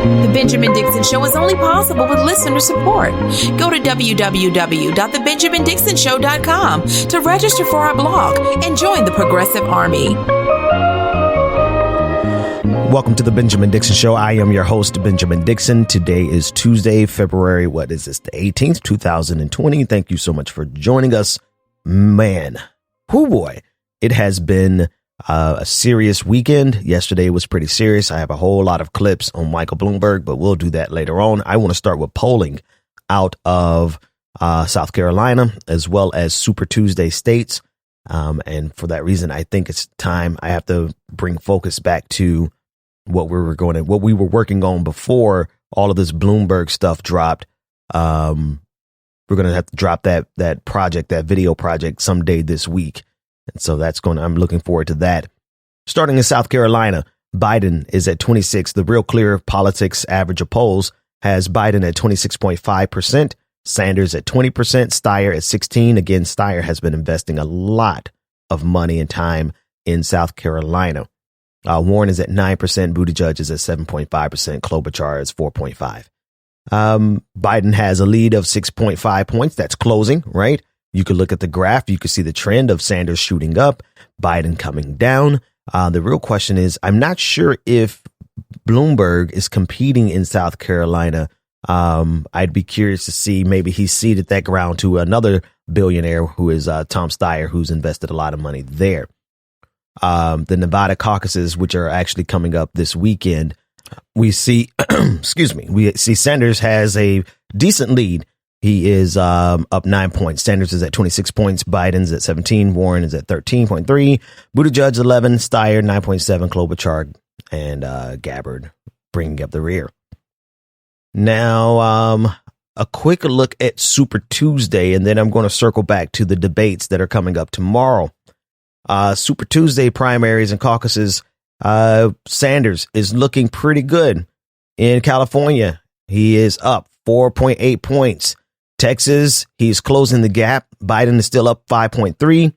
The Benjamin Dixon Show is only possible with listener support. Go to www.thebenjamindixonshow.com to register for our blog and join the Progressive Army. Welcome to the Benjamin Dixon Show. I am your host, Benjamin Dixon. Today is Tuesday, February, the 18th, 2020. Thank you so much for joining us. Man, boy, it has been a serious weekend. Yesterday was pretty serious. I have a whole lot of clips on Michael Bloomberg, but we'll do that later on. I want to start with polling out of South Carolina, as well as Super Tuesday states. And for that reason, I think it's time I have to bring focus back to what we were working on before all of this Bloomberg stuff dropped. We're going to have to drop that video project someday this week. And so I'm looking forward to that. Starting in South Carolina, Biden is at 26. The Real Clear Politics average of polls has Biden at 26.5%, Sanders at 20%, Steyer at 16%. Again, Steyer has been investing a lot of money and time in South Carolina. Warren is at 9%, Buttigieg is at 7.5%, Klobuchar is 4.5%. Biden has a lead of 6.5 points. That's closing, right? You could look at the graph. You could see the trend of Sanders shooting up, Biden coming down. The real question is, I'm not sure if Bloomberg is competing in South Carolina. I'd be curious to see, maybe he ceded that ground to another billionaire who is Tom Steyer, who's invested a lot of money there. The Nevada caucuses, which are actually coming up this weekend, we see, we see Sanders has a decent lead. He is up 9 points. Sanders is at 26 points. Biden's at 17. Warren is at 13.3. Buttigieg 11. Steyer 9.7. Klobuchar and Gabbard bringing up the rear. Now, a quick look at Super Tuesday, and then I'm going to circle back to the debates that are coming up tomorrow. Super Tuesday primaries and caucuses. Sanders is looking pretty good in California. He is up 4.8 points. Texas, he's closing the gap. Biden is still up 5.3,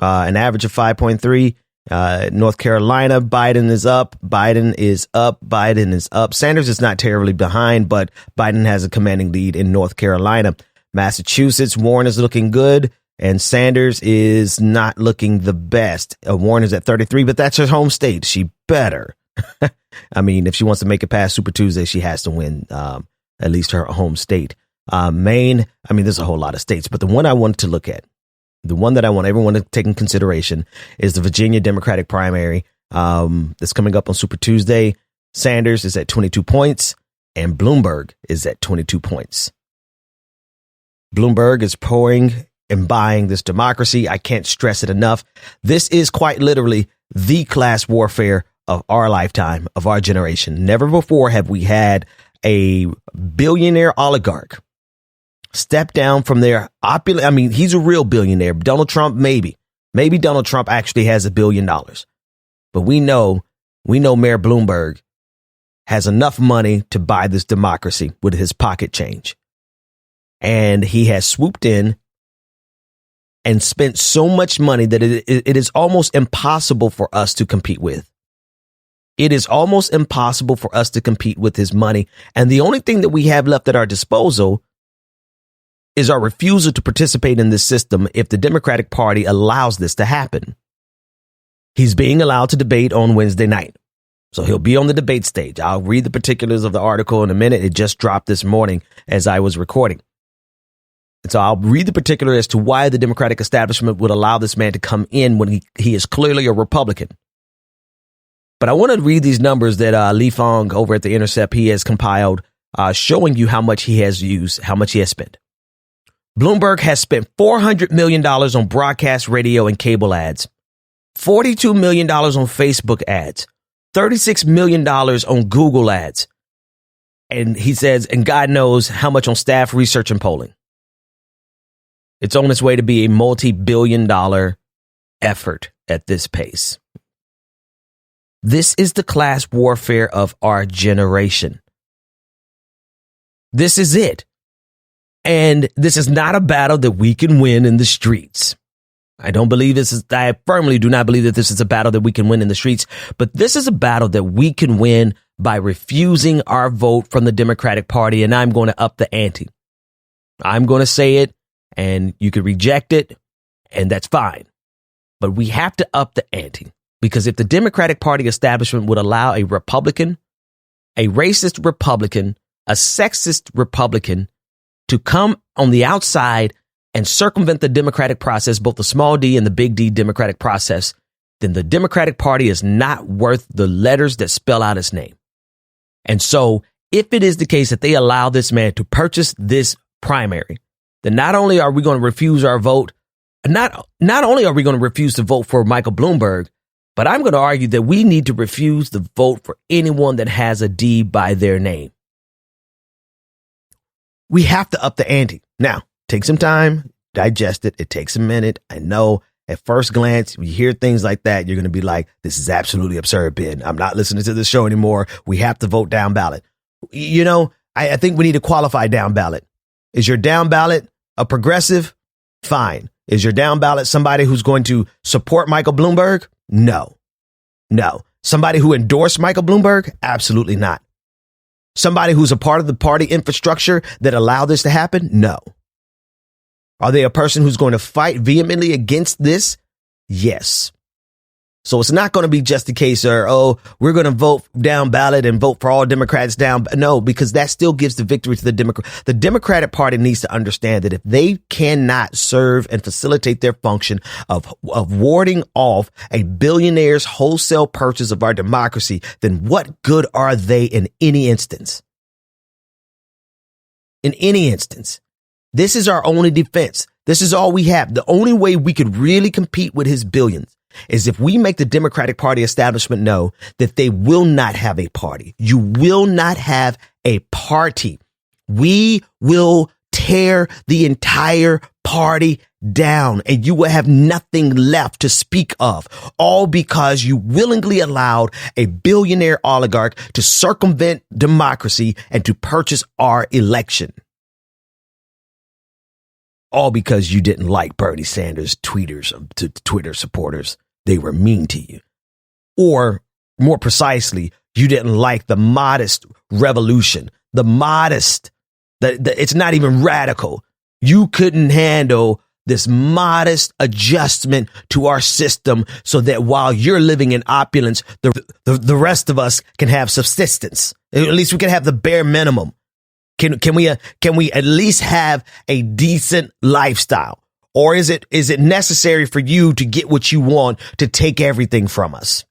an average of 5.3. North Carolina, Biden is up. Biden is up. Biden is up. Sanders is not terribly behind, but Biden has a commanding lead in North Carolina. Massachusetts, Warren is looking good, and Sanders is not looking the best. Warren is at 33, but that's her home state. She better. I mean, if she wants to make it past Super Tuesday, she has to win at least her home state. Maine, I mean, there's a whole lot of states, but the one I wanted to look at, the one that I want everyone to take in consideration, is the Virginia Democratic primary that's coming up on Super Tuesday. Sanders is at 22 points and Bloomberg is at 22 points. Bloomberg is pouring and buying this democracy. I can't stress it enough. This is quite literally the class warfare of our lifetime, of our generation. Never before have we had a billionaire oligarch step down from their opulent. I mean, he's a real billionaire. Donald Trump, maybe Donald Trump actually has $1 billion, but we know Mayor Bloomberg has enough money to buy this democracy with his pocket change. And he has swooped in and spent so much money that it is almost impossible for us to compete with. It is almost impossible for us to compete with his money. And the only thing that we have left at our disposal is our refusal to participate in this system if the Democratic Party allows this to happen. He's being allowed to debate on Wednesday night, so he'll be on the debate stage. I'll read the particulars of the article in a minute. It just dropped this morning as I was recording. And so I'll read the particular as to why the Democratic establishment would allow this man to come in when he is clearly a Republican. But I want to read these numbers that Lee Fong over at The Intercept, he has compiled, showing you how much he has used, how much he has spent. Bloomberg has spent $400 million on broadcast radio and cable ads, $42 million on Facebook ads, $36 million on Google ads. And he says, and God knows how much on staff research and polling. It's on its way to be a multi-billion-dollar effort at this pace. This is the class warfare of our generation. This is it. And this is not a battle that we can win in the streets. I firmly do not believe that this is a battle that we can win in the streets, but this is a battle that we can win by refusing our vote from the Democratic Party, and I'm going to up the ante. I'm going to say it, and you can reject it, and that's fine. But we have to up the ante, because if the Democratic Party establishment would allow a Republican, a racist Republican, a sexist Republican to come on the outside and circumvent the democratic process, both the small d and the big D democratic process, then the Democratic Party is not worth the letters that spell out its name. And so if it is the case that they allow this man to purchase this primary, then not only are we going to refuse our vote, not only are we going to refuse to vote for Michael Bloomberg, but I'm going to argue that we need to refuse the vote for anyone that has a D by their name. We have to up the ante. Now, take some time, digest it. It takes a minute. I know at first glance, when you hear things like that, you're going to be like, this is absolutely absurd, Ben. I'm not listening to this show anymore. We have to vote down ballot. You know, I think we need to qualify down ballot. Is your down ballot a progressive? Fine. Is your down ballot somebody who's going to support Michael Bloomberg? No. Somebody who endorsed Michael Bloomberg? Absolutely not. Somebody who's a part of the party infrastructure that allowed this to happen? No. Are they a person who's going to fight vehemently against this? Yes. So it's not going to be just a case of, we're going to vote down ballot and vote for all Democrats down. No, because that still gives the victory to the Democrat. The Democratic Party needs to understand that if they cannot serve and facilitate their function of warding off a billionaire's wholesale purchase of our democracy, then what good are they in any instance? In any instance. This is our only defense. This is all we have. The only way we could really compete with his billions is if we make the Democratic Party establishment know that they will not have a party. You will not have a party. We will tear the entire party down and you will have nothing left to speak of, all because you willingly allowed a billionaire oligarch to circumvent democracy and to purchase our election. All because you didn't like Bernie Sanders' Twitter supporters. They were mean to you. Or more precisely, you didn't like the modest revolution, the modest, it's not even radical. You couldn't handle this modest adjustment to our system so that while you're living in opulence, the rest of us can have subsistence. At least we can have the bare minimum. Can we at least have a decent lifestyle? Or is it necessary for you to get what you want to take everything from us?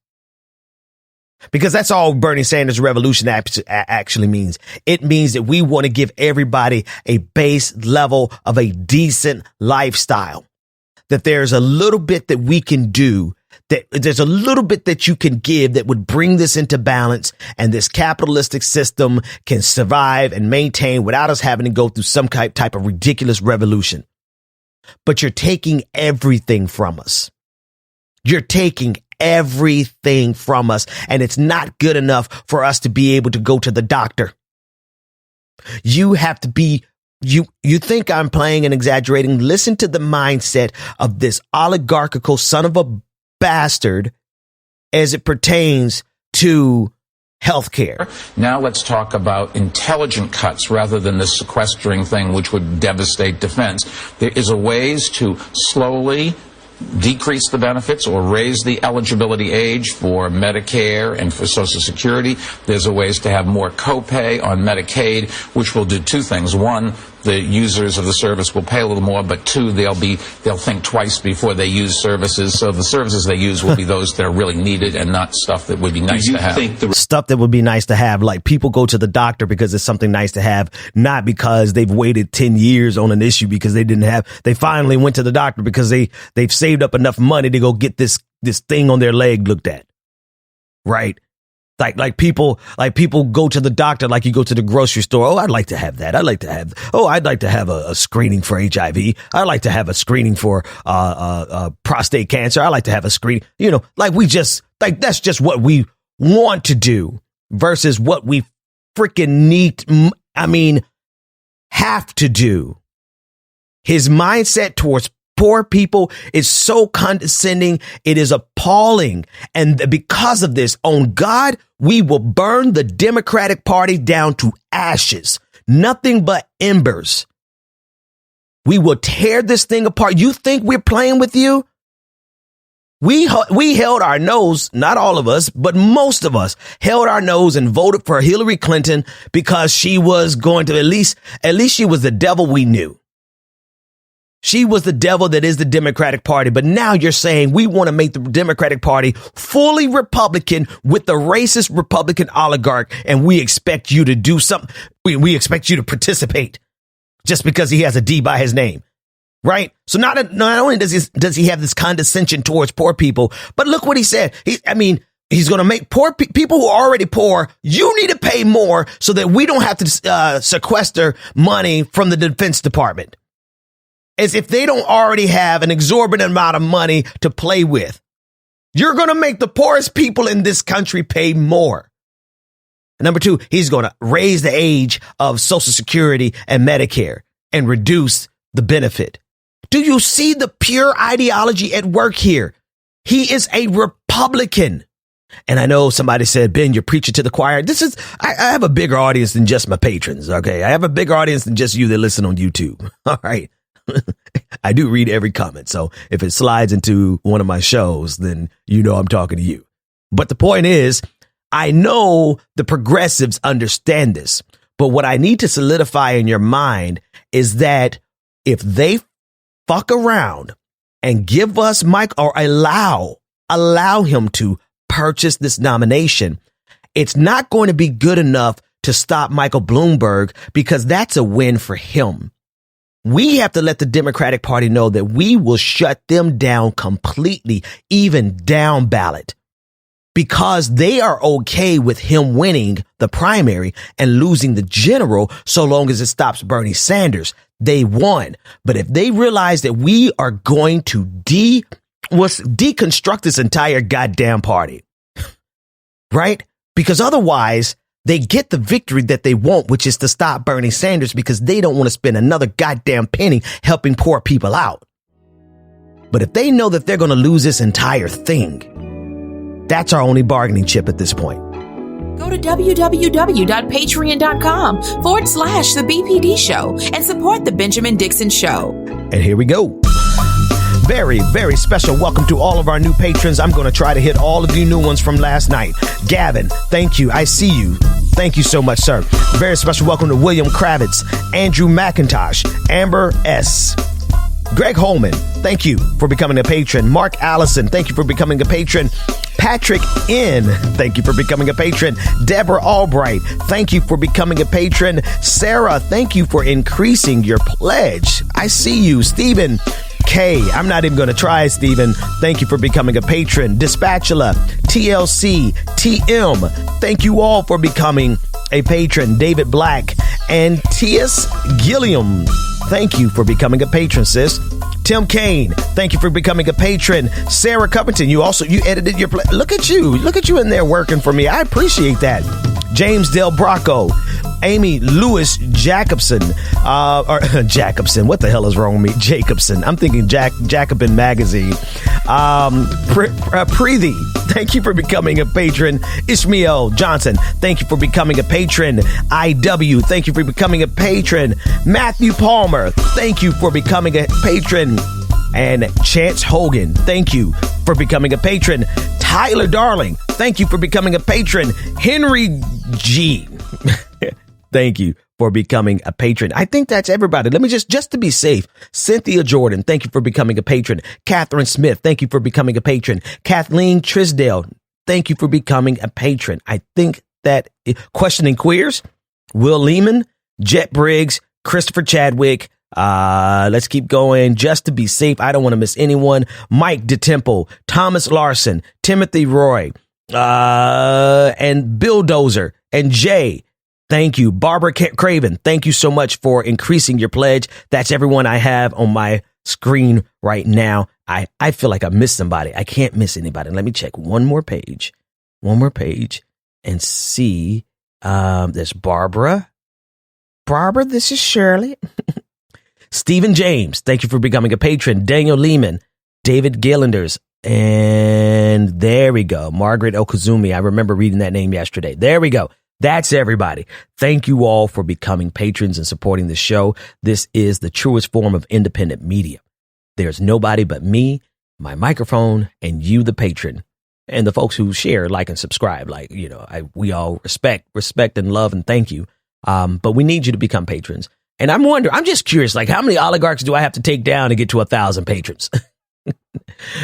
Because that's all Bernie Sanders' revolution actually means. It means that we want to give everybody a base level of a decent lifestyle. That there's a little bit that we can do, that there's a little bit that you can give that would bring this into balance, and this capitalistic system can survive and maintain without us having to go through some type of ridiculous revolution. But you're taking everything from us. You're taking everything from us, and it's not good enough for us to be able to go to the doctor. You have to be, you think I'm playing and exaggerating. Listen to the mindset of this oligarchical son of a bastard as it pertains to healthcare. Now let's talk about intelligent cuts rather than this sequestering thing, which would devastate defense. There is a ways to slowly decrease the benefits or raise the eligibility age for Medicare and for Social Security. There's a ways to have more copay on Medicaid, which will do two things. One, the users of the service will pay a little more, but two, they'll think twice before they use services. So the services they use will be those that are really needed and not stuff that would be nice to have. Stuff that would be nice to have, like people go to the doctor because it's something nice to have, not because they've waited 10 years on an issue because they finally went to the doctor because they've saved up enough money to go get this thing on their leg looked at. Right? Like people go to the doctor like you go to the grocery store. Oh, I'd like to have that. I'd like to have a screening for HIV. I'd like to have a screening for prostate cancer. I like to have a screening. That's just what we want to do versus what we freaking have to do. His mindset towards poor people is so condescending. It is appalling. And because of this, on God, we will burn the Democratic Party down to ashes. Nothing but embers. We will tear this thing apart. You think we're playing with you? We held our nose, not all of us, but most of us held our nose and voted for Hillary Clinton because she was going to at least she was the devil we knew. She was the devil that is the Democratic Party. But now you're saying we want to make the Democratic Party fully Republican with the racist Republican oligarch. And we expect you to do something. We expect you to participate just because he has a D by his name. Right. So not only does he have this condescension towards poor people, but look what he said. He's going to make poor people who are already poor. You need to pay more so that we don't have to sequester money from the Defense Department, as if they don't already have an exorbitant amount of money to play with. You're going to make the poorest people in this country pay more. And number two, he's going to raise the age of Social Security and Medicare and reduce the benefit. Do you see the pure ideology at work here? He is a Republican. And I know somebody said, Ben, you're preaching to the choir. I have a bigger audience than just my patrons. OK, I have a bigger audience than just you that listen on YouTube. All right. I do read every comment. So if it slides into one of my shows, then you know I'm talking to you. But the point is, I know the progressives understand this. But what I need to solidify in your mind is that if they fuck around and give us Mike or allow him to purchase this nomination, it's not going to be good enough to stop Michael Bloomberg, because that's a win for him. We have to let the Democratic Party know that we will shut them down completely, even down ballot, because they are okay with him winning the primary and losing the general so long as it stops Bernie Sanders. They won. But if they realize that we are going to deconstruct this entire goddamn party, right? Because otherwise they get the victory that they want, which is to stop Bernie Sanders, because they don't want to spend another goddamn penny helping poor people out. But if they know that they're going to lose this entire thing, that's our only bargaining chip at this point. Go to www.patreon.com/the BPD show and support the Benjamin Dixon Show. And here we go. Very, very special welcome to all of our new patrons. I'm going to try to hit all of you new ones from last night. Gavin, thank you. I see you. Thank you so much, sir. Very special welcome to William Kravitz, Andrew McIntosh, Amber S., Greg Holman, thank you for becoming a patron. Mark Allison, thank you for becoming a patron. Patrick N., thank you for becoming a patron. Deborah Albright, thank you for becoming a patron. Sarah, thank you for increasing your pledge. I see you. Stephen K., I'm not even going to try, Stephen. Thank you for becoming a patron. Dispatula, TLC, TM, thank you all for becoming a patron. David Black and T.S. Gilliam, thank you for becoming a patron, sis. Tim Kane, thank you for becoming a patron. Sarah Covington, you edited your look at you in there working for me. I appreciate that. James Del Bracco, Amy Lewis Jacobson, Jacobson, what the hell is wrong with me? Jacobson, I'm thinking Jacobin Magazine. Preethi, thank you for becoming a patron. Ishmael Johnson, thank you for becoming a patron. IW, thank you for becoming a patron. Matthew Palmer, thank you for becoming a patron. And Chance Hogan, thank you for becoming a patron. Tyler Darling, thank you for becoming a patron. Henry G, thank you for becoming a patron. I think that's everybody. Let me just to be safe. Cynthia Jordan, thank you for becoming a patron. Catherine Smith, thank you for becoming a patron. Kathleen Trisdale, thank you for becoming a patron. I think that Questioning Queers, Will Lehman, Jet Briggs, Christopher Chadwick. Let's keep going just to be safe. I don't want to miss anyone. Mike DeTemple, Thomas Larson, Timothy Roy, and Bill Dozer and Jay. Thank you. Barbara Craven, thank you so much for increasing your pledge. That's everyone I have on my screen right now. I feel like I missed somebody. I can't miss anybody. Let me check one more page and see. There's Barbara. This is Shirley. Stephen James, thank you for becoming a patron. Daniel Lehman, David Gillanders, and there we go. Margaret Okazumi. I remember reading that name yesterday. There we go. That's everybody. Thank you all for becoming patrons and supporting the show. This is the truest form of independent media. There's nobody but me, my microphone, and you, the patron, and the folks who share, like, and subscribe. Like, you know, we all respect and love and thank you. But we need you to become patrons. And I'm just curious, like, how many oligarchs do I have to take down to get to 1,000 patrons?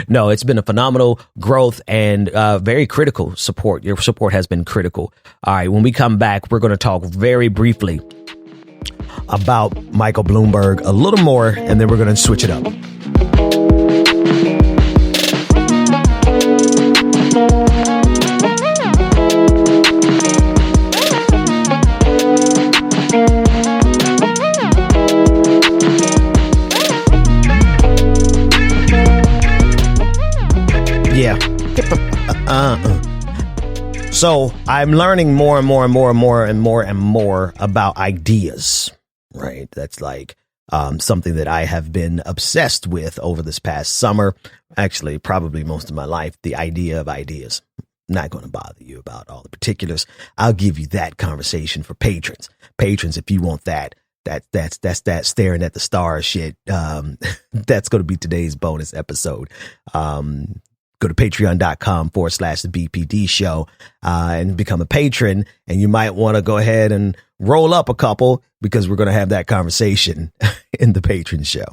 No, it's been a phenomenal growth and very critical support. Your support has been critical. All right, when we come back, we're going to talk very briefly about Michael Bloomberg a little more, and then we're going to switch it up. Yeah. So I'm learning more and more about ideas, right? That's like something that I have been obsessed with over this past summer. Actually, probably most of my life, the idea of ideas. I'm not going to bother you about all the particulars. I'll give you that conversation for patrons. Patrons, if you want that staring at the stars shit. That's going to be today's bonus episode. Go to patreon.com/the BPD show and become a patron. And you might want to go ahead and roll up a couple because we're going to have that conversation in the patron show.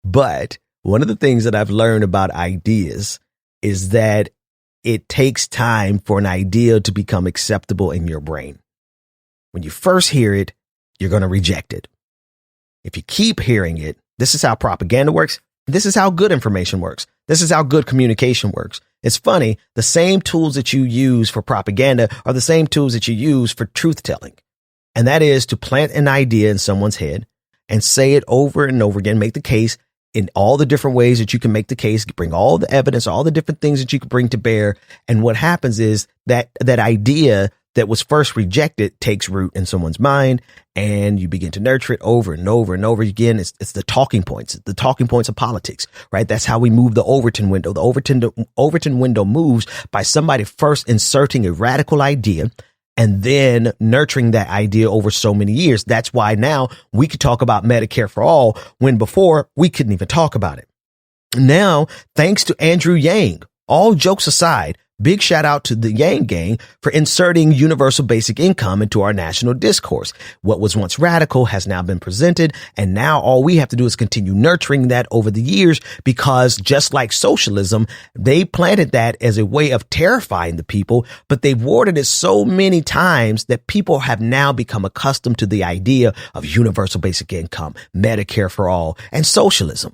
But one of the things that I've learned about ideas is that it takes time for an idea to become acceptable in your brain. When you first hear it, you're going to reject it. If you keep hearing it, this is how propaganda works. This is how good information works. This is how good communication works. It's funny. The same tools that you use for propaganda are the same tools that you use for truth telling. And that is to plant an idea in someone's head and say it over and over again, make the case in all the different ways that you can make the case, bring all the evidence, all the different things that you can bring to bear. And what happens is that idea that was first rejected takes root in someone's mind, and you begin to nurture it over and over and over again. It's the talking points of politics, right? That's how we move the Overton window. The Overton window moves by somebody first inserting a radical idea and then nurturing that idea over so many years. That's why now we could talk about Medicare for all when before we couldn't even talk about it. Now, thanks to Andrew Yang, all jokes aside, big shout out to the Yang gang for inserting universal basic income into our national discourse. What was once radical has now been presented, and now all we have to do is continue nurturing that over the years, because just like socialism, they planted that as a way of terrifying the people, but they've worded it so many times that people have now become accustomed to the idea of universal basic income, Medicare for all, and socialism,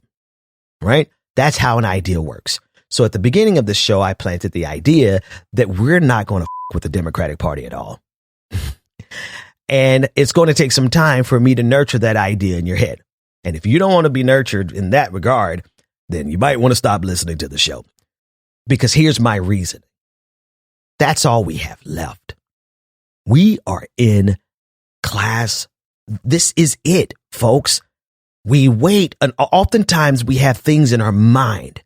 right? That's how an idea works. So at the beginning of the show, I planted the idea that we're not going to with the Democratic Party at all. And it's going to take some time for me to nurture that idea in your head. And if you don't want to be nurtured in that regard, then you might want to stop listening to the show. Because here's my reason. That's all we have left. We are in class. This is it, folks. We wait, and oftentimes we have things in our mind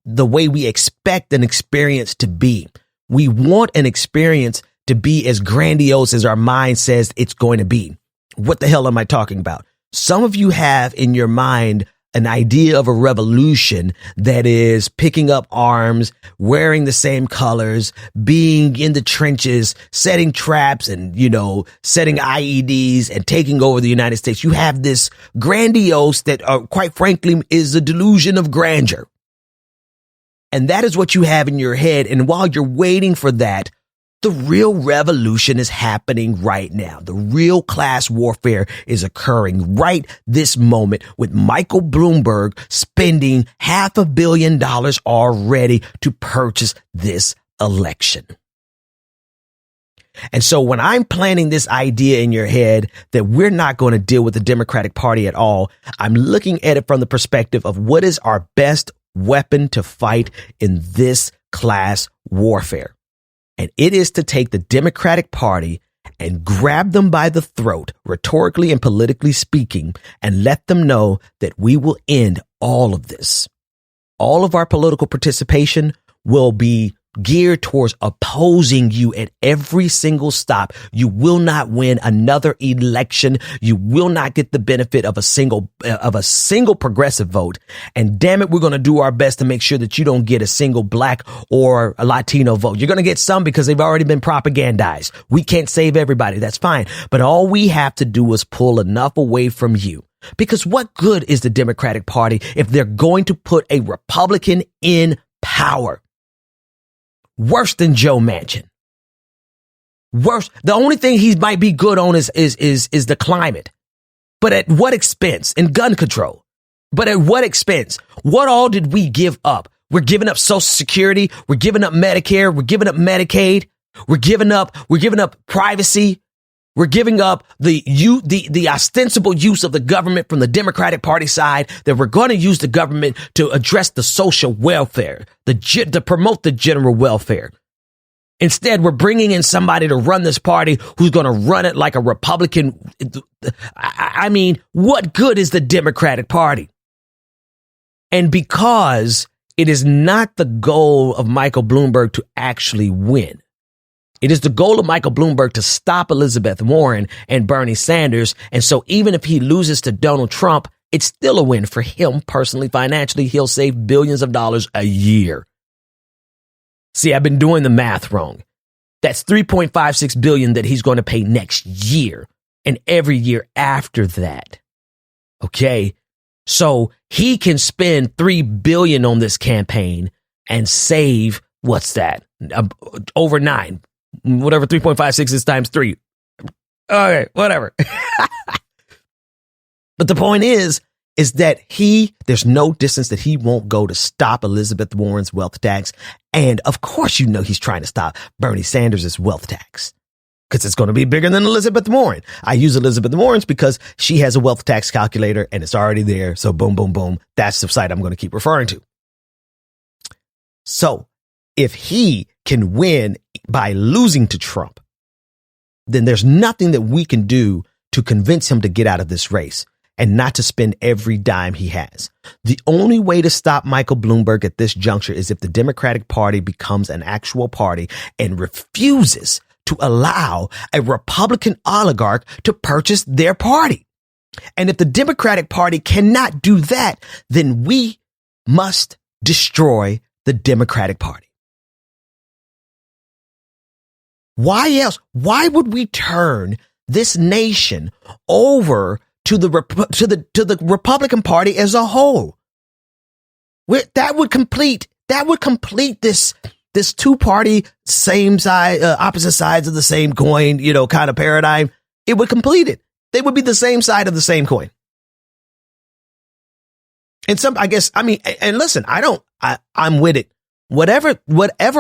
the way we expect an experience to be. We want an experience to be as grandiose as our mind says it's going to be. What the hell am I talking about? Some of you have in your mind an idea of a revolution that is picking up arms, wearing the same colors, being in the trenches, setting traps and, setting IEDs and taking over the United States. You have this grandiose that, quite frankly, is a delusion of grandeur. And that is what you have in your head. And while you're waiting for that, the real revolution is happening right now. The real class warfare is occurring right this moment, with Michael Bloomberg spending $500 million already to purchase this election. And so when I'm planting this idea in your head that we're not going to deal with the Democratic Party at all, I'm looking at it from the perspective of what is our best weapon to fight in this class warfare. And it is to take the Democratic Party and grab them by the throat, rhetorically and politically speaking, and let them know that we will end all of this. All of our political participation will be geared towards opposing you at every single stop. You will not win another election. You will not get the benefit of a single progressive vote. And damn it, we're going to do our best to make sure that you don't get a single black or a Latino vote. You're going to get some because they've already been propagandized. We can't save everybody. That's fine. But all we have to do is pull enough away from you. Because what good is the Democratic Party if they're going to put a Republican in power? Worse than Joe Manchin. Worse. The only thing he might be good on is the climate. But at what expense? And gun control. But at what expense? What all did we give up? We're giving up Social Security. We're giving up Medicare. We're giving up Medicaid. We're giving up privacy. We're giving up the ostensible use of the government from the Democratic Party side, that we're going to use the government to address the social welfare, to promote the general welfare. Instead, we're bringing in somebody to run this party who's going to run it like a Republican. I mean, what good is the Democratic Party? And because it is not the goal of Michael Bloomberg to actually win, it is the goal of Michael Bloomberg to stop Elizabeth Warren and Bernie Sanders. And so even if he loses to Donald Trump, it's still a win for him personally, financially. He'll save billions of dollars a year. See, I've been doing the math wrong. That's $3.56 billion that he's going to pay next year and every year after that. Okay. So he can spend $3 billion on this campaign and save, what's that? Over $9. Whatever 3.56 is times 3. Okay, whatever. But the point is that there's no distance that he won't go to stop Elizabeth Warren's wealth tax. And of course, he's trying to stop Bernie Sanders' wealth tax because it's going to be bigger than Elizabeth Warren. I use Elizabeth Warren's because she has a wealth tax calculator and it's already there. So boom, boom, boom. That's the site I'm going to keep referring to. So if he can win by losing to Trump, then there's nothing that we can do to convince him to get out of this race and not to spend every dime he has. The only way to stop Michael Bloomberg at this juncture is if the Democratic Party becomes an actual party and refuses to allow a Republican oligarch to purchase their party. And if the Democratic Party cannot do that, then we must destroy the Democratic Party. Why else? Why would we turn this nation over to the Republican Party as a whole? That would complete this two-party, same side, opposite sides of the same coin, kind of paradigm. It would complete it. They would be the same side of the same coin. And listen, I'm with it. Whatever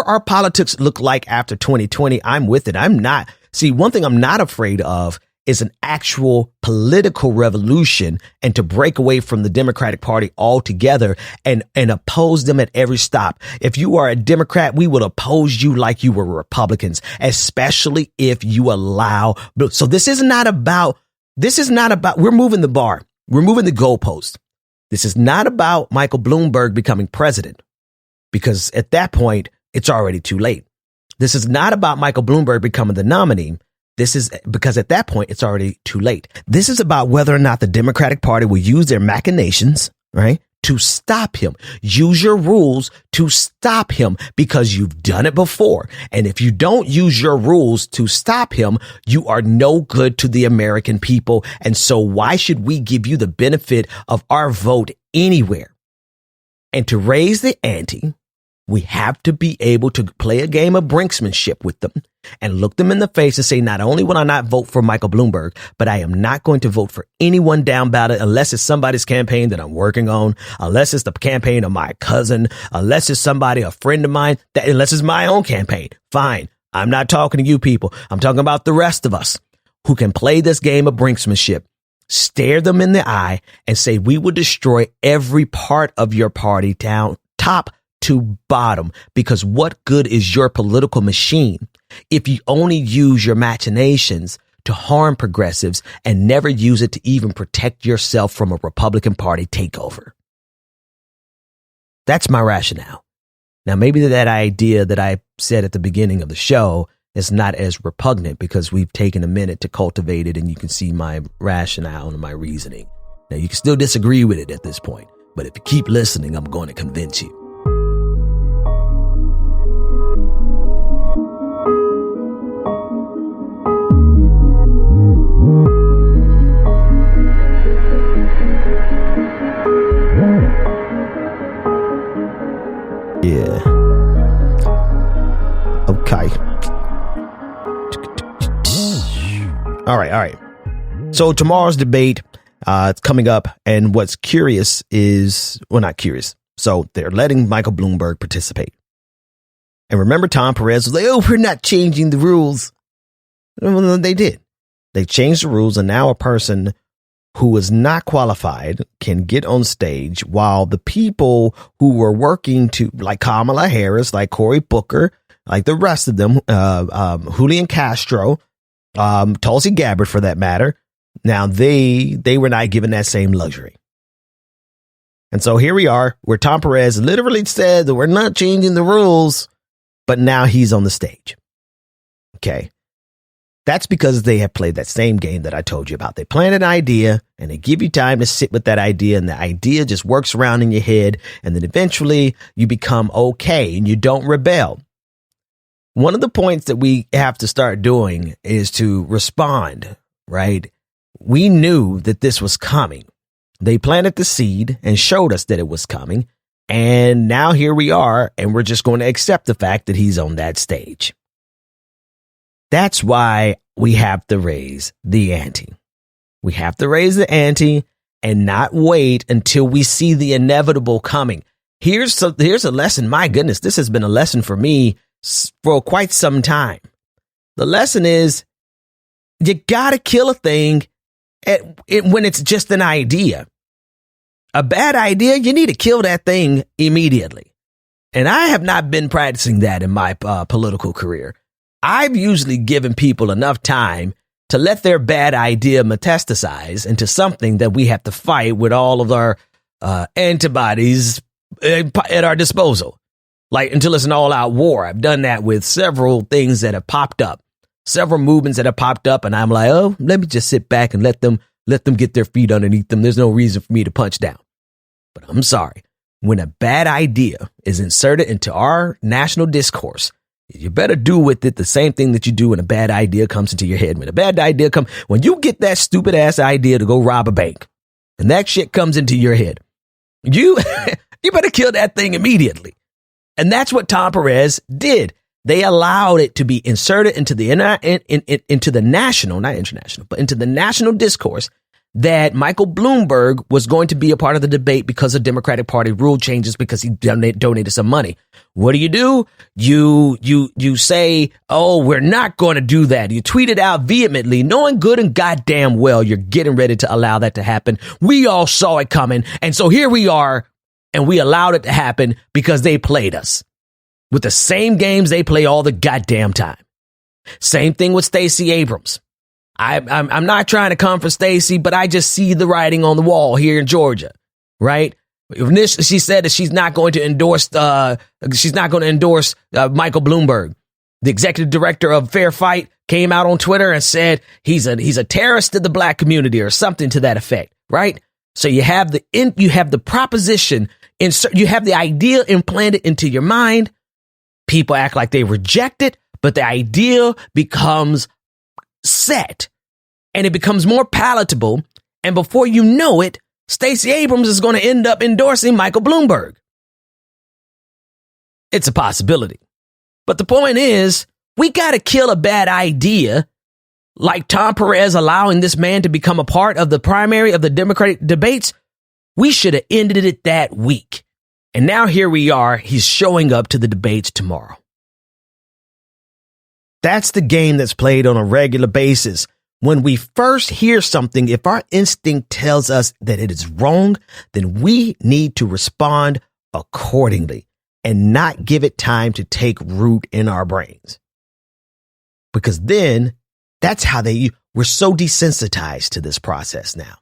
our politics look like after 2020, I'm with it. One thing I'm not afraid of is an actual political revolution and to break away from the Democratic Party altogether and oppose them at every stop. If you are a Democrat, we will oppose you like you were Republicans, especially if you allow. So this is not about, we're moving the bar. We're moving the goalpost. This is not about Michael Bloomberg becoming president, because at that point, it's already too late. This is not about Michael Bloomberg becoming the nominee. This is because at that point, it's already too late. This is about whether or not the Democratic Party will use their machinations, right, to stop him. Use your rules to stop him because you've done it before. And if you don't use your rules to stop him, you are no good to the American people. And so why should we give you the benefit of our vote anywhere? And to raise the ante, we have to be able to play a game of brinksmanship with them and look them in the face and say, not only will I not vote for Michael Bloomberg, but I am not going to vote for anyone down ballot unless it's somebody's campaign that I'm working on, unless it's the campaign of my cousin, unless it's a friend of mine, unless it's my own campaign. Fine. I'm not talking to you people. I'm talking about the rest of us who can play this game of brinksmanship, stare them in the eye and say, we will destroy every part of your party down top to bottom, because what good is your political machine if you only use your machinations to harm progressives and never use it to even protect yourself from a Republican Party takeover? That's my rationale. Now, maybe that idea that I said at the beginning of the show is not as repugnant because we've taken a minute to cultivate it and you can see my rationale and my reasoning. Now, you can still disagree with it at this point, but if you keep listening, I'm going to convince you. Yeah. Okay. All right. So tomorrow's debate, it's coming up. And what's curious is, well, not curious. So they're letting Michael Bloomberg participate. And remember, Tom Perez was like, oh, we're not changing the rules. Well, they did. They changed the rules. And now a person who is not qualified can get on stage, while the people who were working to, like Kamala Harris, like Cory Booker, like the rest of them, Julian Castro, Tulsi Gabbard for that matter, now they were not given that same luxury. And so here we are, where Tom Perez literally said that we're not changing the rules, but now he's on the stage. Okay. That's because they have played that same game that I told you about. They plant an idea and they give you time to sit with that idea, and the idea just works around in your head. And then eventually you become okay and you don't rebel. One of the points that we have to start doing is to respond, right? We knew that this was coming. They planted the seed and showed us that it was coming. And now here we are, and we're just going to accept the fact that he's on that stage. That's why we have to raise the ante. We have to raise the ante and not wait until we see the inevitable coming. Here's a lesson. My goodness, this has been a lesson for me for quite some time. The lesson is you got to kill a thing when it's just an idea. A bad idea, you need to kill that thing immediately. And I have not been practicing that in my political career. I've usually given people enough time to let their bad idea metastasize into something that we have to fight with all of our antibodies at our disposal, like until it's an all-out war. I've done that with several things that have popped up, several movements that have popped up, and I'm like, oh, let me just sit back and let them get their feet underneath them. There's no reason for me to punch down. But I'm sorry, when a bad idea is inserted into our national discourse, you better do with it the same thing that you do when a bad idea comes into your head. When a bad idea when you get that stupid ass idea to go rob a bank and that shit comes into your head, you better kill that thing immediately. And that's what Tom Perez did. They allowed it to be inserted into the into the national, not international, but into the national discourse that Michael Bloomberg was going to be a part of the debate because of Democratic Party rule changes because he donated some money. What do? You say, oh, we're not going to do that. You tweet it out vehemently, knowing good and goddamn well you're getting ready to allow that to happen. We all saw it coming. And so here we are, and we allowed it to happen because they played us with the same games they play all the goddamn time. Same thing with Stacey Abrams. I'm not trying to come for Stacey, but I just see the writing on the wall here in Georgia, right? Initially, she said that she's not going to endorse Michael Bloomberg. The executive director of Fair Fight came out on Twitter and said he's a terrorist to the black community or something to that effect, right? So you have the proposition, you have the idea implanted into your mind. People act like they reject it, but the idea becomes set and it becomes more palatable. And before you know it, Stacey Abrams is going to end up endorsing Michael Bloomberg. It's a possibility. But the point is, we got to kill a bad idea like Tom Perez allowing this man to become a part of the primary of the Democratic debates. We should have ended it that week. And now here we are. He's showing up to the debates tomorrow. That's the game that's played on a regular basis. When we first hear something, if our instinct tells us that it is wrong, then we need to respond accordingly. and not give it time to take root in our brains. Because then that's how we're so desensitized to this process now.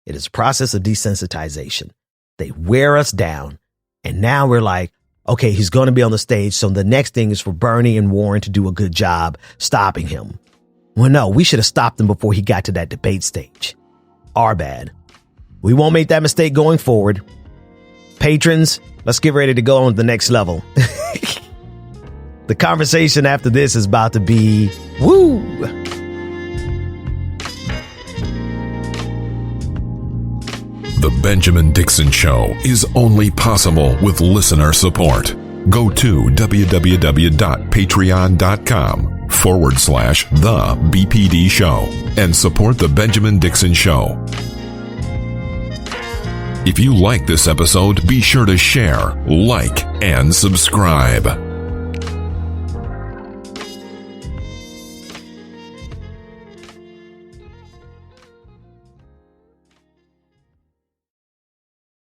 It is a process of desensitization. They wear us down. And now we're like, okay, he's going to be on the stage. So the next thing is for Bernie and Warren to do a good job stopping him. Well, no, we should have stopped him before he got to that debate stage. Our bad. We won't make that mistake going forward. Patrons, let's get ready to go on to the next level. The conversation after this is about to be woo. The Benjamin Dixon Show is only possible with listener support. Go to www.patreon.com/The BPD Show and support The Benjamin Dixon Show. If you like this episode, be sure to share, like, and subscribe.